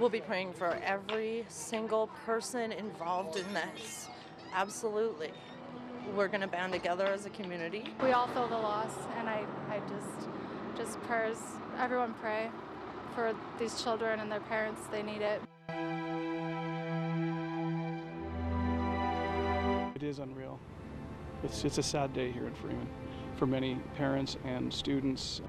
We'll be praying for every single person involved in this. Absolutely. We're going to band together as a community. We all feel the loss, and I just prayers. Everyone pray for these children and their parents. They need it. It is unreal. It's a sad day here in Freeman for many parents and students.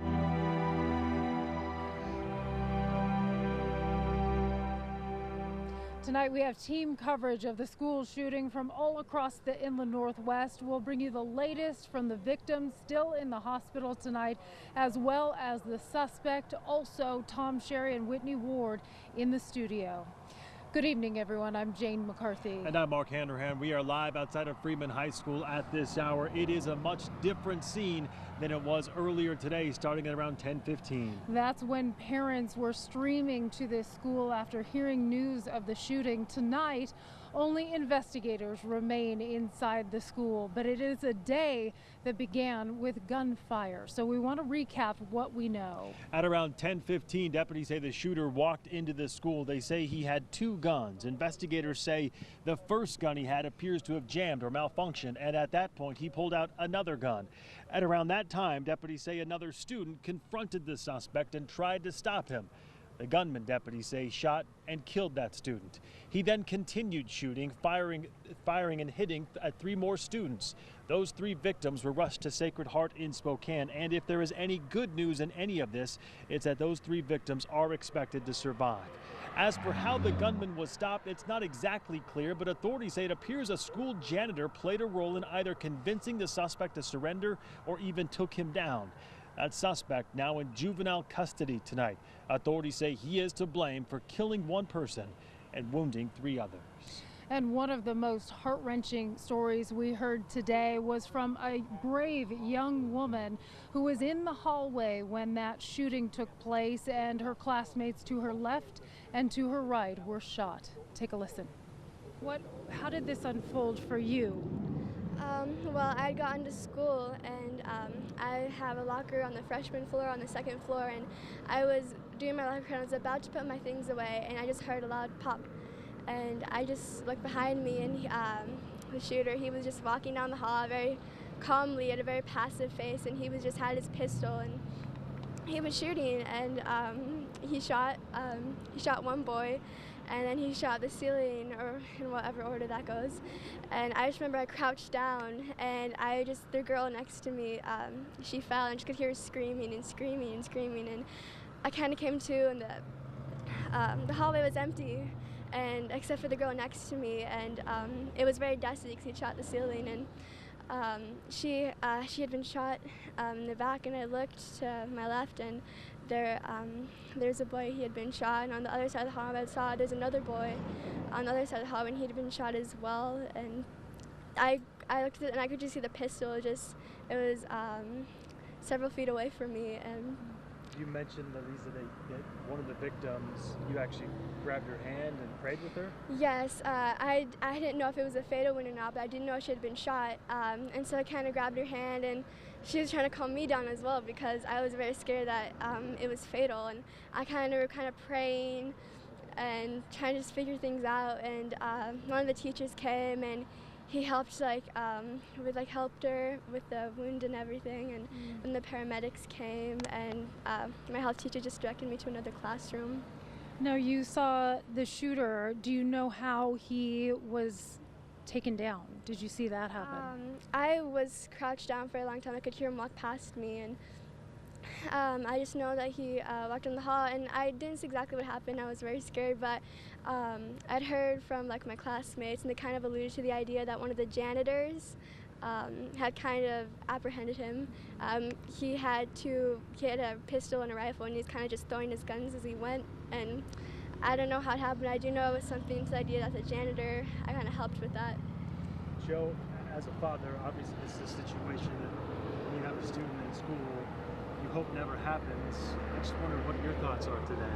Tonight we have team coverage of the school shooting from all across the inland Northwest. We'll bring you the latest from the victims still in the hospital tonight, as well as the suspect, also Tom Sherry and Whitney Ward in the studio. Good evening, everyone. I'm Jane McCarthy. And I'm Mark Handerhan. We are live outside of Freeman High School at this hour. It is a much different scene than it was earlier today, starting at around 10:15. That's when parents were streaming to this school after hearing news of the shooting. Tonight, only investigators remain inside the school, but it is a day that began with gunfire. So we want to recap what we know. At around 10:15, deputies say the shooter walked into the school. They say he had two guns. Investigators say the first gun he had appears to have jammed or malfunctioned, and at that point he pulled out another gun. At around that time, deputies say another student confronted the suspect and tried to stop him. The gunman, deputies say, shot and killed that student. He then continued shooting, firing and hitting at three more students. Those three victims were rushed to Sacred Heart in Spokane, and if there is any good news in any of this, it's that those three victims are expected to survive. As for how the gunman was stopped, it's not exactly clear, but authorities say it appears a school janitor played a role in either convincing the suspect to surrender or even took him down. That suspect now in juvenile custody tonight. Authorities say he is to blame for killing one person and wounding three others. And one of the most heart-wrenching stories we heard today was from a brave young woman who was in the hallway when that shooting took place, and her classmates to her left and to her right were shot. Take a listen. How did this unfold for you? Well, I had gotten to school, and I have a locker on the freshman floor on the second floor, and I was doing my locker and I was about to put my things away, and I just heard a loud pop, and I just looked behind me, and the shooter, he was just walking down the hall very calmly, had a very passive face, and he was just had his pistol, and he was shooting, and he shot one boy, and then he shot the ceiling, or in whatever order that goes. And I just remember I crouched down, and the girl next to me, she fell, and I just could hear her screaming and screaming and screaming. And I kind of came to, and the hallway was empty, and except for the girl next to me, and it was very dusty because he shot the ceiling. And she had been shot in the back, and I looked to my left, and there's a boy, he had been shot, and on the other side of the hall I saw there's another boy on the other side of the hall, and he'd been shot as well. And I looked at it, and I could just see the pistol. It was several feet away from me. And You mentioned, Lisa, that one of the victims, you actually grabbed her hand and prayed with her? Yes, I didn't know if it was a fatal wound or not, but I didn't know she had been shot, and so I kind of grabbed her hand, and she was trying to calm me down as well because I was very scared that it was fatal, and I kind of praying and trying to just figure things out. And one of the teachers came, and he helped helped her with the wound and everything. And then the paramedics came, and my health teacher just directed me to another classroom. Now, you saw the shooter. Do you know how he was taken down? Did you see that happen? I was crouched down for a long time. I could hear him walk past me, and I just know that he walked in the hall, and I didn't see exactly what happened. I was very scared, but I'd heard from my classmates, and they kind of alluded to the idea that one of the janitors had kind of apprehended him. He had a pistol and a rifle, and he was kind of just throwing his guns as he went. And I don't know how it happened. I do know it was something to the idea that the janitor, I kind of helped with that. Joe, as a father, obviously this is a situation that when you have a student in school, you hope never happens. I just wonder what your thoughts are today.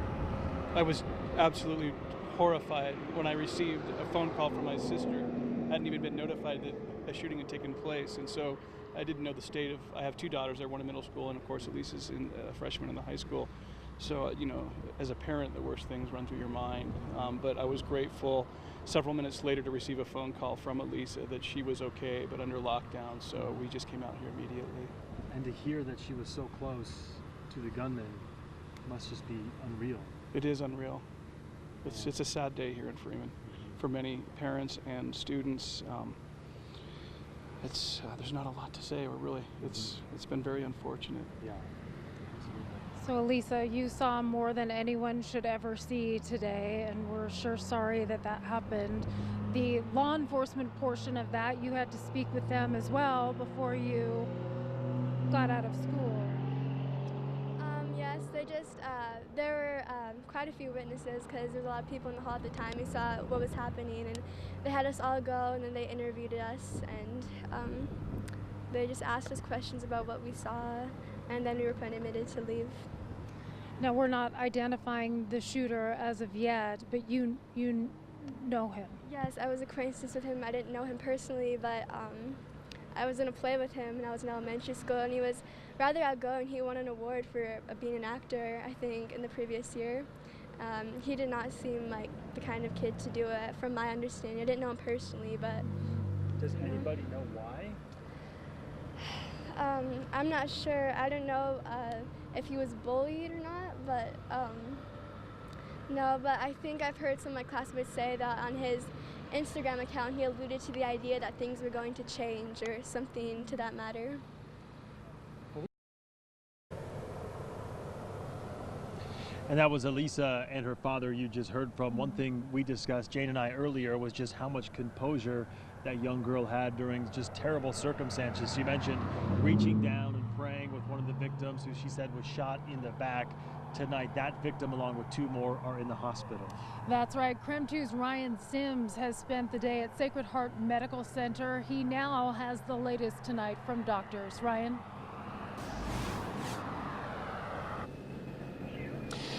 I was absolutely horrified when I received a phone call from my sister. I hadn't even been notified that a shooting had taken place, and so I didn't know the state of. I have two daughters. They're one in middle school, and of course Elisa's a freshman in the high school. So, as a parent, the worst things run through your mind. But I was grateful several minutes later to receive a phone call from Elisa that she was okay, but under lockdown. So we just came out here immediately. And to hear that she was so close to the gunman must just be unreal. It is unreal. It's a sad day here in Freeman for many parents and students. There's not a lot to say. It's been very unfortunate. Yeah. So, Elisa, you saw more than anyone should ever see today, and we're sure sorry that happened. The law enforcement portion of that, you had to speak with them as well before you got out of school. Yes, there were quite a few witnesses because there was a lot of people in the hall at the time who saw what was happening, and they had us all go, and then they interviewed us, and they just asked us questions about what we saw, and then we were permitted to leave. Now, we're not identifying the shooter as of yet, but you know him. Yes, I was acquaintances with him. I didn't know him personally, but I was in a play with him, and I was in elementary school, and he was rather outgoing. He won an award for being an actor, I think, in the previous year. He did not seem like the kind of kid to do it, from my understanding. I didn't know him personally, but... Does anybody know why? I'm not sure. I don't know if he was bullied or not, but no, but I think I've heard some of my classmates say that on his Instagram account he alluded to the idea that things were going to change or something to that matter. And that was Elisa and her father you just heard from. One thing we discussed, Jane and I, earlier was just how much composure that young girl had during just terrible circumstances. She mentioned reaching down and praying with one of the victims who she said was shot in the back. Tonight, that victim along with two more are in the hospital. That's right. KREM 2's Ryan Sims has spent the day at Sacred Heart Medical Center. He now has the latest tonight from doctors. Ryan?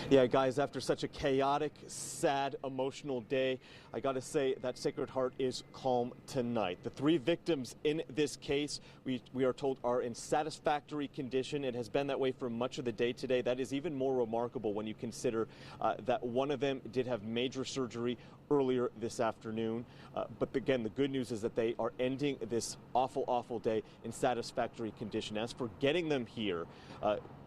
Yeah, guys, after such a chaotic, sad, emotional day, I got to say that Sacred Heart is calm tonight. The three victims in this case, we are told, are in satisfactory condition. It has been that way for much of the day today. That is even more remarkable when you consider that one of them did have major surgery earlier this afternoon. But again, the good news is that they are ending this awful, awful day in satisfactory condition. As for getting them here,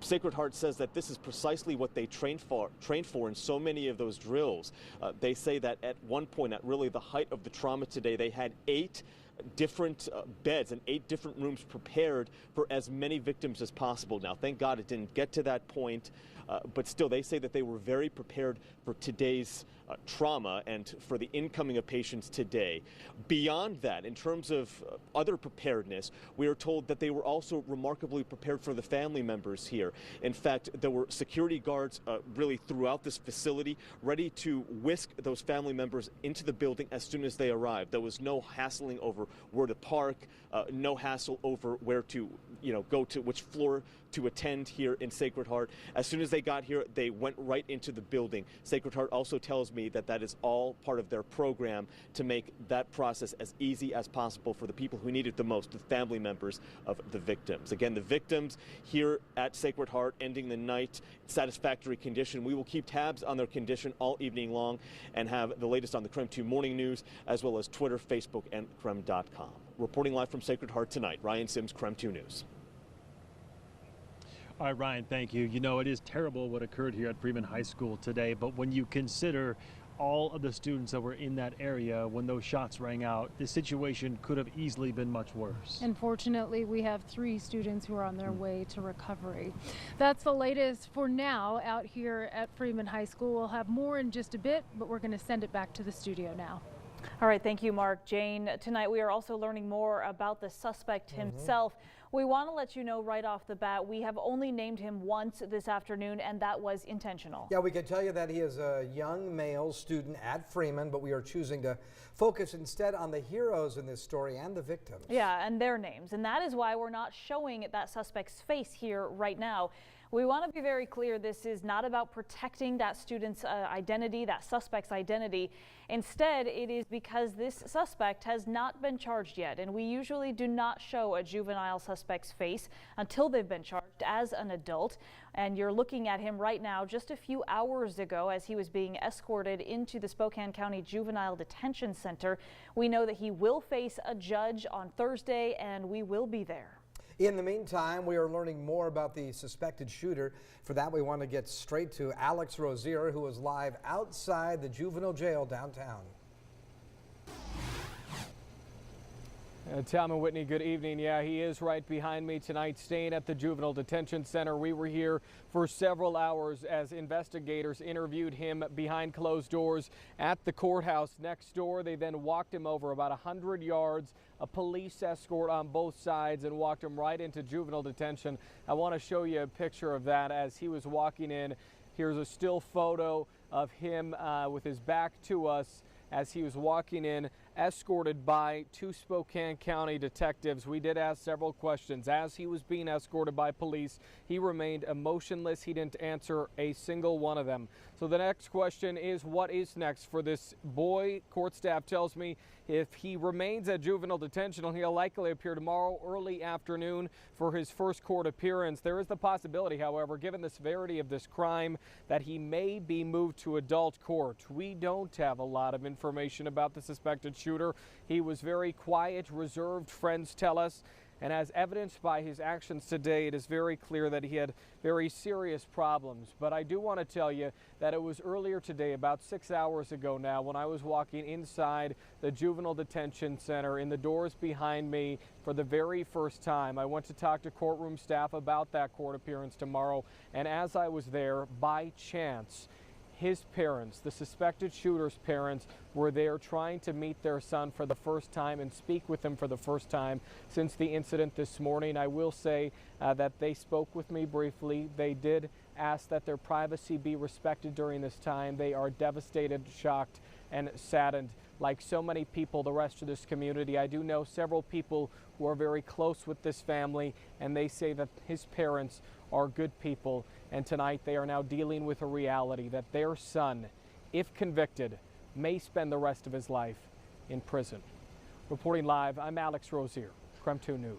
Sacred Heart says that this is precisely what they trained for in so many of those drills. They say that at one point, at really the height of the trauma today, they had 8 different beds and 8 different rooms prepared for as many victims as possible. Now, thank God it didn't get to that point, but still, they say that they were very prepared for today's trauma and for the incoming of patients today. Beyond that, in terms of other preparedness, we are told that they were also remarkably prepared for the family members here. In fact, there were security guards really throughout this facility ready to whisk those family members into the building as soon as they arrived. There was no hassling over where to park, no hassle over where to, go to which floor to attend here in Sacred Heart. As soon as they got here, they went right into the building. Sacred Heart also tells me that that is all part of their program to make that process as easy as possible for the people who need it the most, the family members of the victims. Again, the victims here at Sacred Heart ending the night in satisfactory condition. We will keep tabs on their condition all evening long and have the latest on the KREM 2 Morning News, as well as Twitter, Facebook, and KREM.com. Reporting live from Sacred Heart tonight, Ryan Sims, KREM 2 News. All right, Ryan, thank you. It is terrible what occurred here at Freeman High School today, but when you consider all of the students that were in that area when those shots rang out, the situation could have easily been much worse. Unfortunately, we have 3 students who are on their way to recovery. That's the latest for now out here at Freeman High School. We'll have more in just a bit, but we're going to send it back to the studio now. All right, thank you, Mark. Jane, tonight we are also learning more about the suspect himself. We want to let you know right off the bat, we have only named him once this afternoon, and that was intentional. Yeah, we can tell you that he is a young male student at Freeman, but we are choosing to focus instead on the heroes in this story and the victims. Yeah, and their names, and that is why we're not showing that suspect's face here right now. We want to be very clear, this is not about protecting that student's identity, that suspect's identity. Instead, it is because this suspect has not been charged yet, and we usually do not show a juvenile suspect suspect's face until they've been charged as an adult. And you're looking at him right now just a few hours ago as he was being escorted into the Spokane County Juvenile Detention Center. We know that he will face a judge on Thursday, and we will be there. In the meantime, we are learning more about the suspected shooter. For that, we want to get straight to Alex Rozier, who is live outside the juvenile jail downtown. Tom and Whitney, good evening. Yeah, he is right behind me tonight, staying at the Juvenile Detention Center. We were here for several hours as investigators interviewed him behind closed doors at the courthouse next door. They then walked him over about 100 yards, a police escort on both sides, and walked him right into juvenile detention. I want to show you a picture of that as he was walking in. Here's a still photo of him with his back to us as he was walking in, escorted by 2 Spokane County detectives. We did ask several questions. As he was being escorted by police, he remained emotionless. He didn't answer a single one of them. So the next question is, what is next for this boy? Court staff tells me if he remains at juvenile detention, he'll likely appear tomorrow early afternoon for his first court appearance. There is the possibility, however, given the severity of this crime, that he may be moved to adult court. We don't have a lot of information about the suspected shooter. He was very quiet, reserved, friends tell us. And as evidenced by his actions today, it is very clear that he had very serious problems. But I do want to tell you that it was earlier today, about 6 hours ago now, when I was walking inside the Juvenile Detention Center in the doors behind me for the very first time. I went to talk to courtroom staff about that court appearance tomorrow. And as I was there, by chance, his parents, the suspected shooter's parents, were there trying to meet their son for the first time and speak with him for the first time since the incident this morning. I will say that they spoke with me briefly. They did ask that their privacy be respected during this time. They are devastated, shocked, and saddened. Like so many people, the rest of this community, I do know several people who are very close with this family, and they say that his parents are good people. And tonight they are now dealing with a reality that their son, if convicted, may spend the rest of his life in prison. Reporting live, I'm Alex Rozier, KREM 2 News.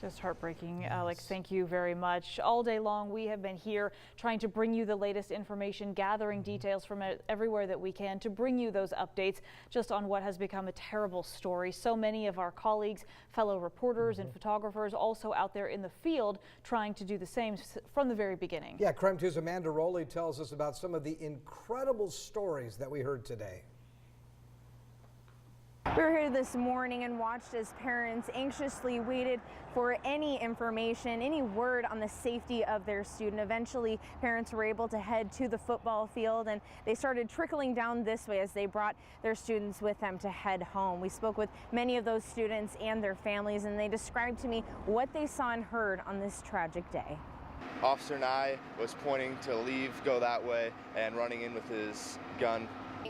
Just heartbreaking, Alex. Thank you very much. All day long, we have been here trying to bring you the latest information, gathering details from everywhere that we can to bring you those updates just on what has become a terrible story. So many of our colleagues, fellow reporters and photographers also out there in the field trying to do the same from the very beginning. Yeah, KREM 2's Amanda Rowley tells us about some of the incredible stories that we heard today. We were here this morning and watched as parents anxiously waited for any information, any word on the safety of their student. Eventually, parents were able to head to the football field, and they started trickling down this way as they brought their students with them to head home. We spoke with many of those students and their families, and they described to me what they saw and heard on this tragic day. Officer Nye was pointing to leave, go that way, and running in with his gun.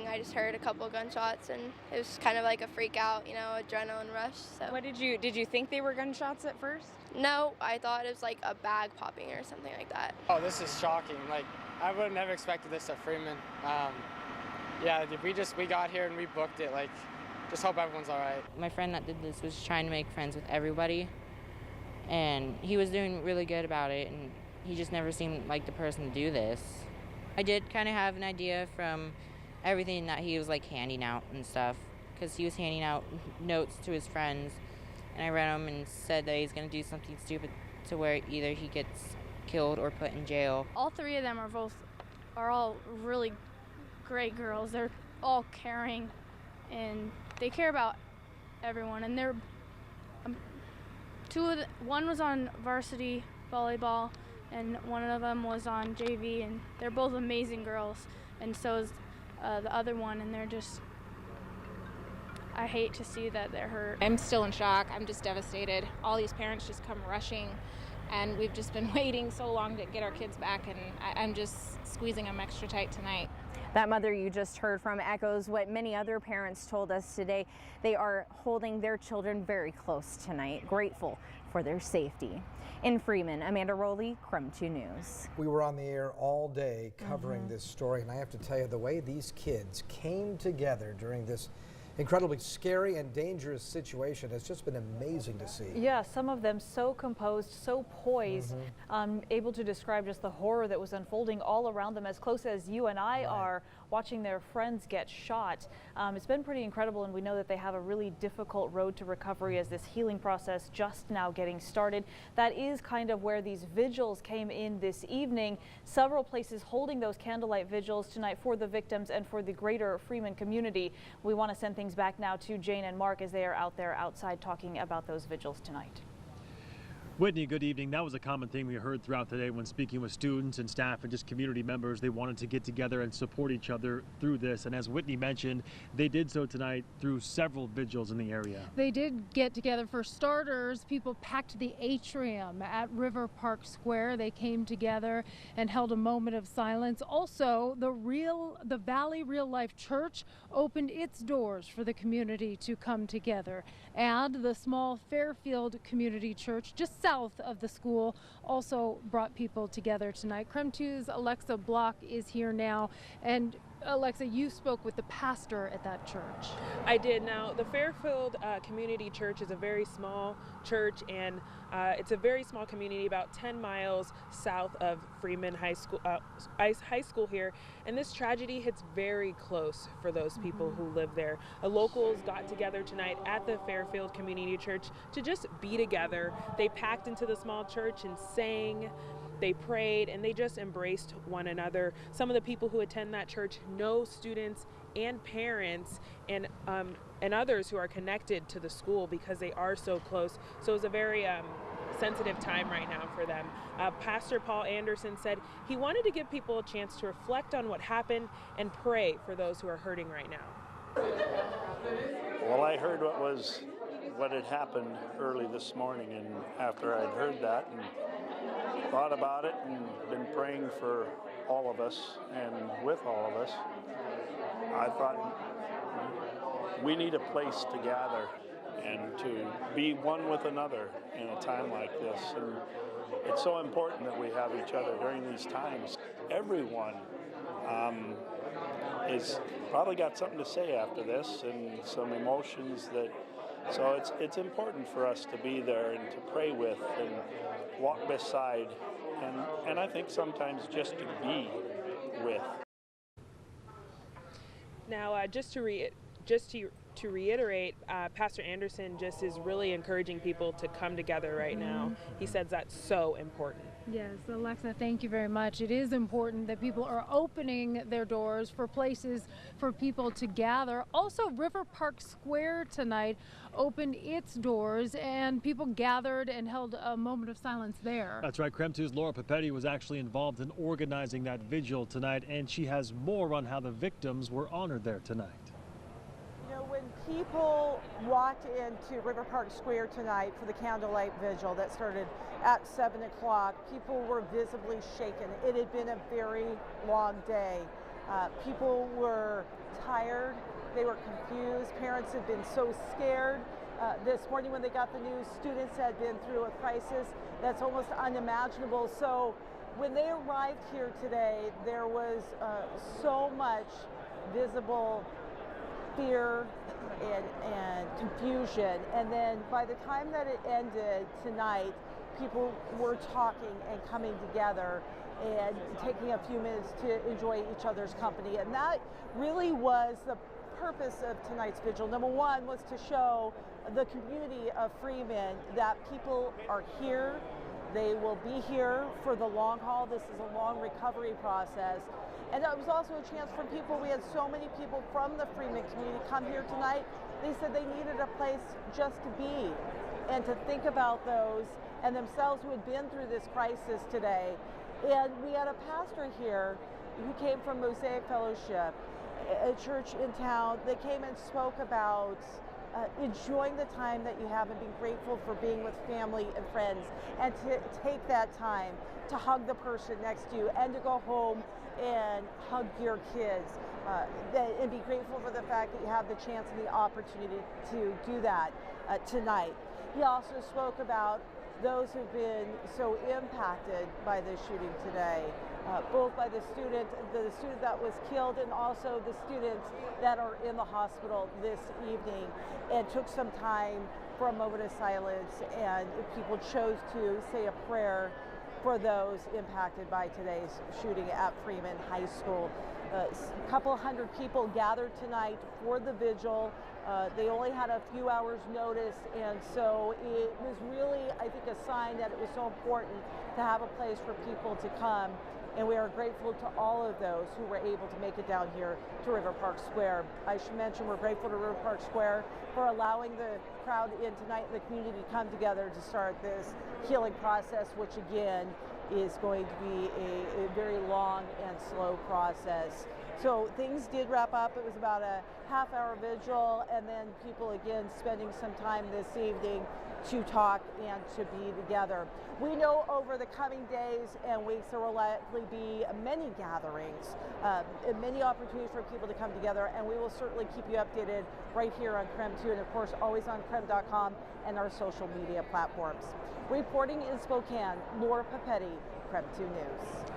I just heard a couple gunshots, and it was kind of like a freak out, you know, adrenaline rush. So. What did you think they were gunshots at first? No, I thought it was like a bag popping or something like that. Oh, this is shocking. Like, I would have never expected this at Freeman. Yeah, we got here and we booked it. Like, just hope everyone's all right. My friend that did this was trying to make friends with everybody, and he was doing really good about it, and he just never seemed like the person to do this. I did kind of have an idea from everything that he was like handing out and stuff, because he was handing out notes to his friends, and I read them and said that he's going to do something stupid to where either he gets killed or put in jail. All three of them are all really great girls. They're all caring, and they care about everyone, and they're one was on varsity volleyball and one of them was on JV, and they're both amazing girls, and so is the other one, and they're just, I hate to see that they're hurt. I'm still in shock. I'm just devastated. All these parents just come rushing, and we've just been waiting so long to get our kids back, and I'm just squeezing them extra tight tonight. That mother you just heard from echoes what many other parents told us today. They are holding their children very close tonight, grateful for their safety. In Freeman, Amanda Rowley, KREM 2 News. We were on the air all day covering this story, and I have to tell you, the way these kids came together during this Incredibly scary and dangerous situation. It's just been amazing to see. Yeah, some of them so composed, so poised, able to describe just the horror that was unfolding all around them, as close as you and I are watching their friends get shot. It's been pretty incredible, and we know that they have a really difficult road to recovery as this healing process just now getting started. That is kind of where these vigils came in this evening. Several places holding those candlelight vigils tonight for the victims and for the greater Freeman community. We want to send things back now to Jane and Mark as they are out there outside talking about those vigils tonight. Whitney, good evening. That was a common theme we heard throughout the day when speaking with students and staff and just community members. They wanted to get together and support each other through this. And as Whitney mentioned, they did so tonight through several vigils in the area. They did get together. For starters, people packed the atrium at River Park Square. They came together and held a moment of silence. Also, the Valley Real Life Church opened its doors for the community to come together. And the small Fairfield Community Church, just south of the school, also brought people together tonight. KREM 2's Alexa Block is here now. And Alexa, you spoke with the pastor at that church. I did. Now, the Fairfield Community Church is a very small church, and it's a very small community about 10 miles south of Freeman High School here. And this tragedy hits very close for those people who live there. The locals got together tonight at the Fairfield Community Church to just be together. They packed into the small church and sang. They prayed, and they just embraced one another. Some of the people who attend that church know students and parents and others who are connected to the school because they are so close. So it's a very sensitive time right now for them. Pastor Paul Anderson said he wanted to give people a chance to reflect on what happened and pray for those who are hurting right now. Well, I heard what had happened early this morning, and after I'd heard that and thought about it and been praying for all of us and with all of us, I thought we need a place to gather and to be one with another in a time like this. And it's so important that we have each other during these times. Everyone is probably got something to say after this and some emotions so it's important for us to be there and to pray with and walk beside and I think sometimes just to be with. Now, just to reiterate, Pastor Anderson just is really encouraging people to come together right now. He says that's so important. Yes, Alexa, thank you very much. It is important that people are opening their doors for places for people to gather. Also, River Park Square tonight opened its doors and people gathered and held a moment of silence there. That's right. KREM 2's Laura Papetti was actually involved in organizing that vigil tonight, and she has more on how the victims were honored there tonight. You know, when people walked into River Park Square tonight for the candlelight vigil that started at 7 o'clock, people were visibly shaken. It had been a very long day. People were tired. They were confused. Parents had been so scared. This morning when they got the news, students had been through a crisis that's almost unimaginable. So when they arrived here today, there was so much visible fear and confusion. And then by the time that it ended tonight, people were talking and coming together and taking a few minutes to enjoy each other's company. And that really was the purpose of tonight's vigil. Number one was to show the community of Freeman that people are here. They will be here for the long haul. This is a long recovery process. And it was also a chance for people. We had so many people from the Freeman community come here tonight. They said they needed a place just to be and to think about those and themselves who had been through this crisis today. And we had a pastor here who came from Mosaic Fellowship, a church in town. They came and spoke about enjoying the time that you have and being grateful for being with family and friends, and to take that time to hug the person next to you and to go home and hug your kids and be grateful for the fact that you have the chance and the opportunity to do that tonight. He also spoke about those who've been so impacted by this shooting today, both by the student that was killed and also the students that are in the hospital this evening, and took some time for a moment of silence, and people chose to say a prayer for those impacted by today's shooting at Freeman High School. A couple hundred people gathered tonight for the vigil. They only had a few hours notice, and so it was really, I think, a sign that it was so important to have a place for people to come. And we are grateful to all of those who were able to make it down here to River Park Square. I should mention we're grateful to River Park Square for allowing the crowd in tonight and the community to come together to start this healing process, which again is going to be a very long and slow process. So things did wrap up. It was about a half-hour vigil, and then people again spending some time this evening to talk and to be together. We know over the coming days and weeks there will likely be many gatherings, many opportunities for people to come together, and we will certainly keep you updated right here on KREM 2, and of course always on KREM.com and our social media platforms. Reporting in Spokane, Laura Papetti, KREM 2 News.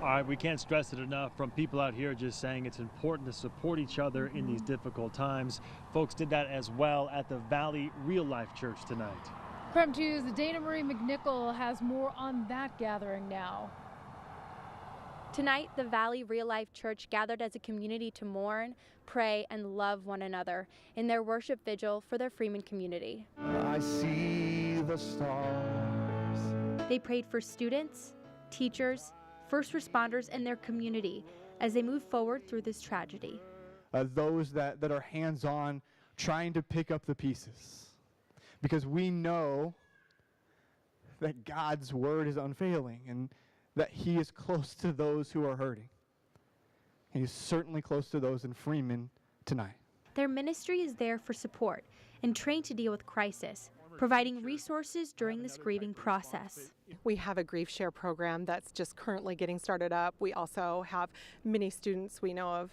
All right, we can't stress it enough from people out here just saying it's important to support each other in these difficult times. Folks did that as well at the Valley Real Life Church tonight. KREM 2's Dana Marie McNichol has more on that gathering now. Tonight, the Valley Real Life Church gathered as a community to mourn, pray, and love one another in their worship vigil for their Freeman community. I see the stars. They prayed for students, teachers, first responders, and their community as they move forward through this tragedy. Those that are hands-on, trying to pick up the pieces. Because we know that God's word is unfailing and that He is close to those who are hurting. And He's certainly close to those in Freeman tonight. Their ministry is there for support and trained to deal with crisis, providing resources during this grieving process. We have a grief share program that's just currently getting started up. We also have many students we know of,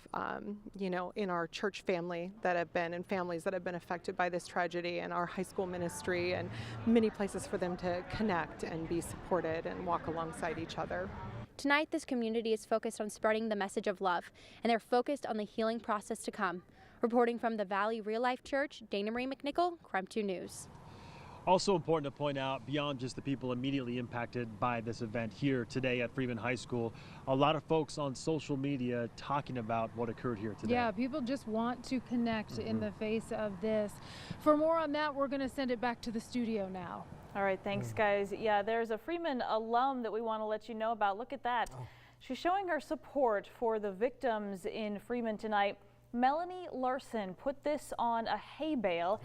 in our church family that have been, and families that have been affected by this tragedy, and our high school ministry, and many places for them to connect and be supported and walk alongside each other. Tonight, this community is focused on spreading the message of love, and they're focused on the healing process to come. Reporting from the Valley Real Life Church, Dana Marie McNichol, KREM 2 News. Also important to point out, beyond just the people immediately impacted by this event here today at Freeman High School, a lot of folks on social media talking about what occurred here today. Yeah, people just want to connect in the face of this. For more on that, we're going to send it back to the studio now. All right, thanks, guys. Yeah, there's a Freeman alum that we want to let you know about. Look at that. She's showing her support for the victims in Freeman tonight. Melanie Larson put this on a hay bale.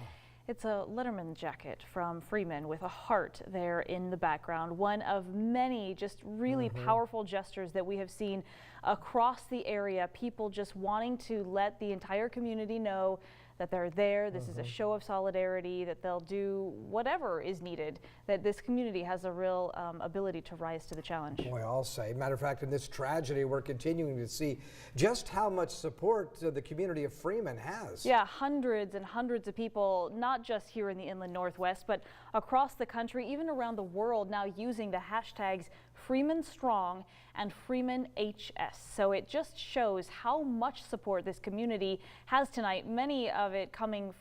It's a Letterman jacket from Freeman with a heart there in the background. One of many just really powerful gestures that we have seen across the area. People just wanting to let the entire community know that they're there. This is a show of solidarity, that they'll do whatever is needed, that this community has a real ability to rise to the challenge. Boy, I'll say. Matter of fact, in this tragedy, we're continuing to see just how much support the community of Freeman has. Yeah, hundreds and hundreds of people, not just here in the Inland Northwest, but across the country, even around the world, now using the hashtags Freeman Strong and Freeman HS. So it just shows how much support this community has tonight. Much of it coming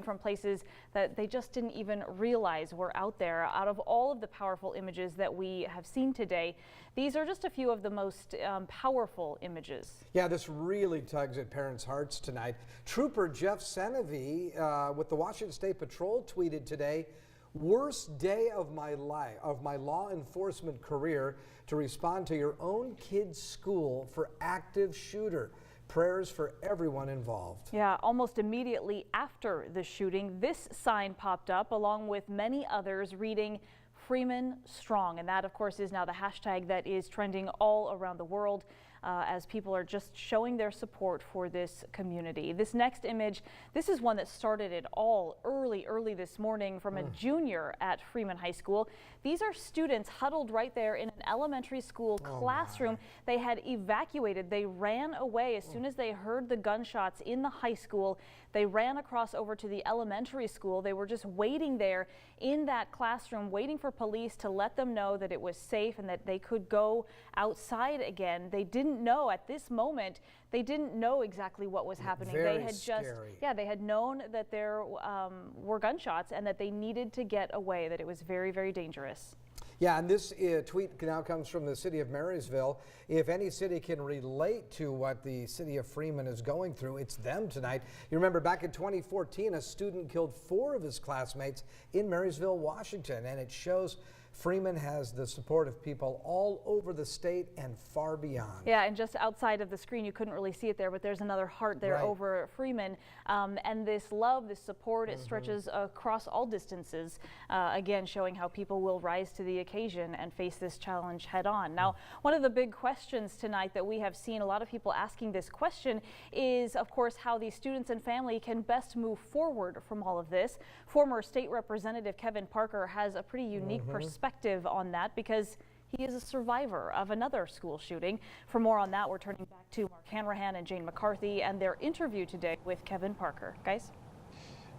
from places that they just didn't even realize were out there. Out of all of the powerful images that we have seen today, these are just a few of the most powerful images. Yeah, this really tugs at parents' hearts tonight. Trooper Jeff Senevy with the Washington State Patrol tweeted today, "Worst day of my life, of my law enforcement career, to respond to your own kid's school for active shooter. Prayers for everyone involved." Yeah, almost immediately after the shooting, this sign popped up along with many others reading Freeman Strong. And that, of course, is now the hashtag that is trending all around the world. as people are just showing their support for this community. This next image, this is one that started it all early this morning from a junior at Freeman High School. These are students huddled right there in an elementary school classroom. They had evacuated. They ran away as soon as they heard the gunshots in the high school. They ran across over to the elementary school. They were just waiting there in that classroom, waiting for police to let them know that it was safe and that they could go outside again. They didn't know at this moment, they didn't know exactly what was happening. Very they had scary. they had known that there were gunshots and that they needed to get away, that it was very, very dangerous. Yeah, and this tweet now comes from the city of Marysville. If any city can relate to what the city of Freeman is going through, it's them tonight. You remember back in 2014, a student killed 4 of his classmates in Marysville, Washington, and it shows Freeman has the support of people all over the state and far beyond. Yeah, and just outside of the screen, you couldn't really see it there, but there's another heart there over Freeman. And this love, this support, it stretches across all distances, again, showing how people will rise to the occasion and face this challenge head on. Now, one of the big questions tonight that we have seen a lot of people asking this question is, of course, how these students and family can best move forward from all of this. Former State Representative Kevin Parker has a pretty unique perspective on that because he is a survivor of another school shooting. For more on that, we're turning back to Mark Hanrahan and Jane McCarthy and their interview today with Kevin Parker. Guys?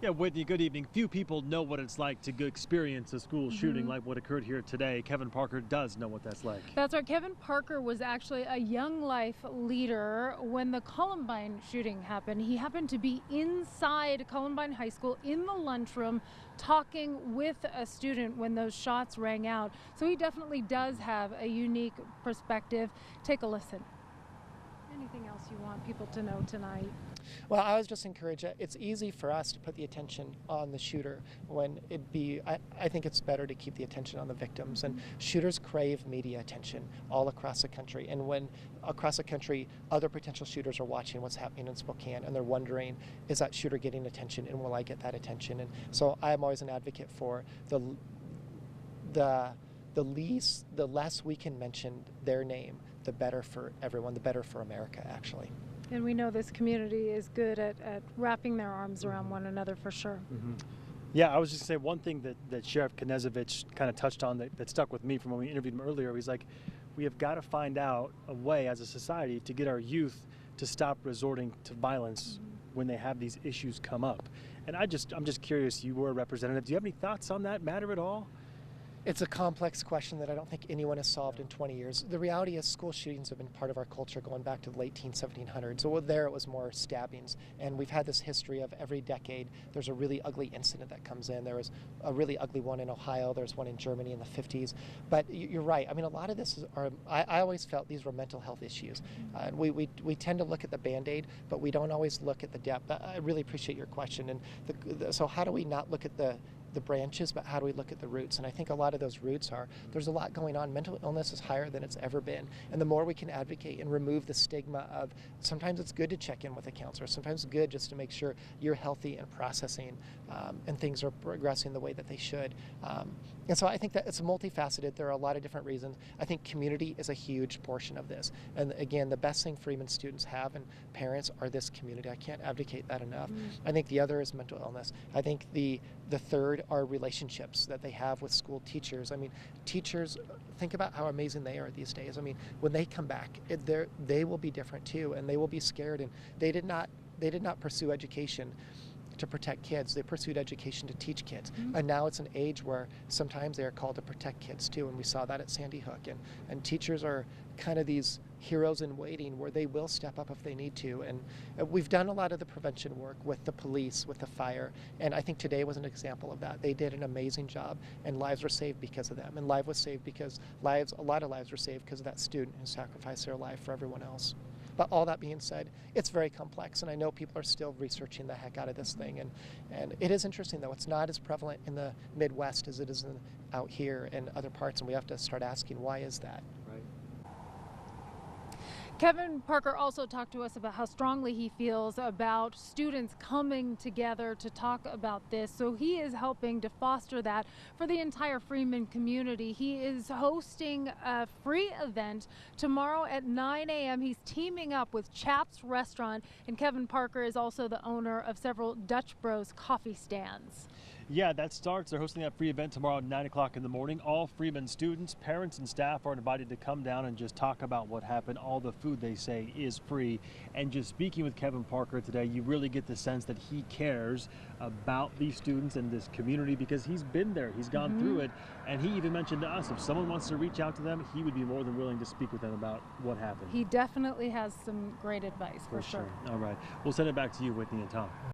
Yeah, Whitney, good evening. Few people know what it's like to experience a school shooting like what occurred here today. Kevin Parker does know what that's like. That's right. Kevin Parker was actually a Young Life leader when the Columbine shooting happened. He happened to be inside Columbine High School in the lunchroom talking with a student when those shots rang out. So he definitely does have a unique perspective. Take a listen. Anything else you want people to know tonight? Well, I was just encouraged. It's easy for us to put the attention on the shooter when I think it's better to keep the attention on the victims. And shooters crave media attention all across the country. And when across the country, other potential shooters are watching what's happening in Spokane and they're wondering, is that shooter getting attention and will I get that attention? And so I'm always an advocate for the less we can mention their name, the better for everyone, the better for America, actually. And we know this community is good at wrapping their arms around one another for sure. Yeah, I was just going to say one thing that Sheriff Knezevich kind of touched on that stuck with me from when we interviewed him earlier. He's like, we have got to find out a way as a society to get our youth to stop resorting to violence when they have these issues come up. And I'm just curious, you were a representative. Do you have any thoughts on that matter at all? It's a complex question that I don't think anyone has solved in 20 years. The reality is school shootings have been part of our culture going back to the late 1700s. So there it was more stabbings. And we've had this history of every decade there's a really ugly incident that comes in. There was a really ugly one in Ohio. There's one in Germany in the 50s. But you're right. I mean, a lot of this I always felt these were mental health issues. We tend to look at the Band-Aid, but we don't always look at the depth. I really appreciate your question. And so how do we not look at the branches, but how do we look at the roots? And I think a lot of those roots are, there's a lot going on. Mental illness is higher than it's ever been. And the more we can advocate and remove the stigma of, sometimes it's good to check in with a counselor, sometimes it's good just to make sure you're healthy and processing and things are progressing the way that they should. And so I think that it's multifaceted. There are a lot of different reasons. I think community is a huge portion of this. And again, the best thing Freeman students have and parents are this community. I can't advocate that enough. I think the other is mental illness. I think the third are relationships that they have with school teachers. I mean, teachers, think about how amazing they are these days. I mean, when they come back, they will be different too, and they will be scared. And they did not pursue education to protect kids. They pursued education to teach kids. And now it's an age where sometimes they are called to protect kids too. And we saw that at Sandy Hook. And teachers are kind of these heroes in waiting where they will step up if they need to. And we've done a lot of the prevention work with the police, with the fire. And I think today was an example of that. They did an amazing job and lives were saved because of them. And life was saved because a lot of lives were saved because of that student who sacrificed their life for everyone else. But all that being said, it's very complex, and I know people are still researching the heck out of this thing. And it is interesting, though. It's not as prevalent in the Midwest as it is out here in other parts, and we have to start asking, why is that? Kevin Parker also talked to us about how strongly he feels about students coming together to talk about this. So he is helping to foster that for the entire Freeman community. He is hosting a free event tomorrow at 9 a.m. He's teaming up with Chap's Restaurant, and Kevin Parker is also the owner of several Dutch Bros coffee stands. Yeah, that starts. They're hosting that free event tomorrow at 9 o'clock in the morning. All Freeman students, parents, and staff are invited to come down and just talk about what happened. All the food, they say, is free. And just speaking with Kevin Parker today, you really get the sense that he cares about these students and this community because he's been there. He's gone through it. And he even mentioned to us, if someone wants to reach out to them, he would be more than willing to speak with them about what happened. He definitely has some great advice, for sure. All right. We'll send it back to you, Whitney and Tom.